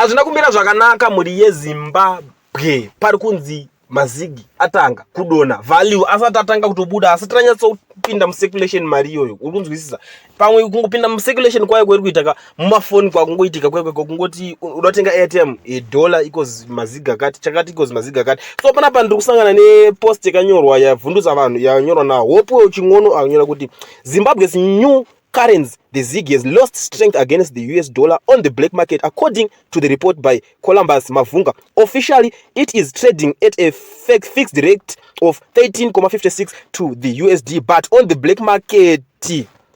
hazvina kumira zvakanaka muri yeZimbabwe pari kunzi mazigi atanga kudona value asati atanga kutobuda asati ranyatsopinda mucirculation mari iyoyo uri kunzwisisa pamwe kungopinda mucirculation kwayo kweri kuita mumafoni kwakungoitika kwekwe kungoti unotenga airtime $1 equals mazigi akati chakati equals mazigi akati so panapa ndiri kusangana nepost yakanyorwa yavhundutsa vanhu yanyorwa naHope Ching'ono anyora kuti Zimbabwe's new currency, the ZiG, has lost strength against the US dollar on the black market, according to the report by Columbus Mavhunga. Officially, it is trading at a fixed rate of 13.56 to the USD, but on the black market,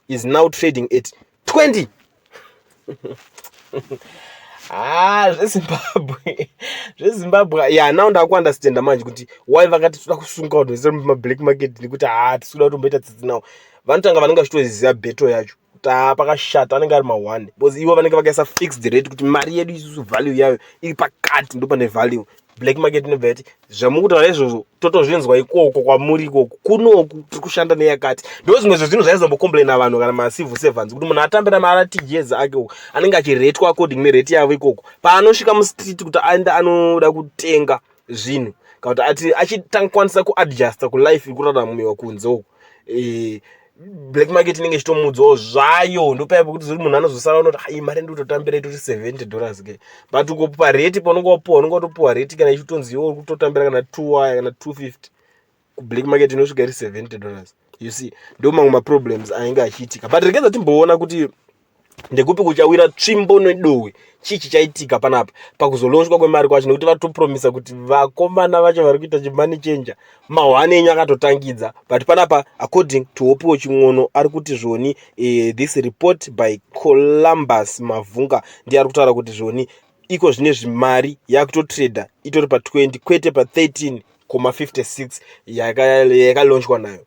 is now trading at 20. zvezimbabwe ya now ndakuunderstanda manje kuti why vakati toda kusunga vanhu vese mumablack market nekuti tisuda kutomboita tsitsi nawo vanotanga vanenge vachitoziva beto yacho kuti pakashata anenge ari ma1 because ivo vanenge vakaisa fixed rate kuti mari yedu isusu value yayo iri pakati ndo pane value black market inobva yati zvamukutaura izvozvo totozvinzwa ikoko kwamuri ikoko kunoku tiri kushanda neyakati ndo zvimwe zvezvinhu zvaizombokomplaina vanhu kana macivil servants kuti munhu atambira maRTGs ake anenge achiretwa according nerate yavo ikoko paanosvika mustreet kuti aenda anoda kutenga zvinhu kana kuti ati achitangakwanisa kuadjusta kulife ikuraramiwa kunze uko black market inenge ichitomudzawo zvayo ndopaipo kuti zviri munhu anozosara unoti hai mari ndikutotambira itoti $70 ke but ukopa rate paunenge wapuwa unenge watopuwa rate kana ichitonzi iwo uri kutotambira kana 2 kana 250 kublack market inosvika iri $70 you see ndo mamwe maproblems ainge achiitika but rekedza timboona kuti ndekupi kuchawira tsvimbo nedohwe chichi chaitika panapa pakuzolonjwa kwemari kwacho nekuti vatopromisa kuti vakomana vacho vari kuita chimani chenja ma1 enyu akatotangidza but panapa according to Hope Ching'ono ari kuti zvoni this report by Columbus Mavhunga ndiye ari kutaura kuti zvoni iko zvine zvimari yakutotrader itori pa 20 kwete pa 13.56 yakalonjwa nayo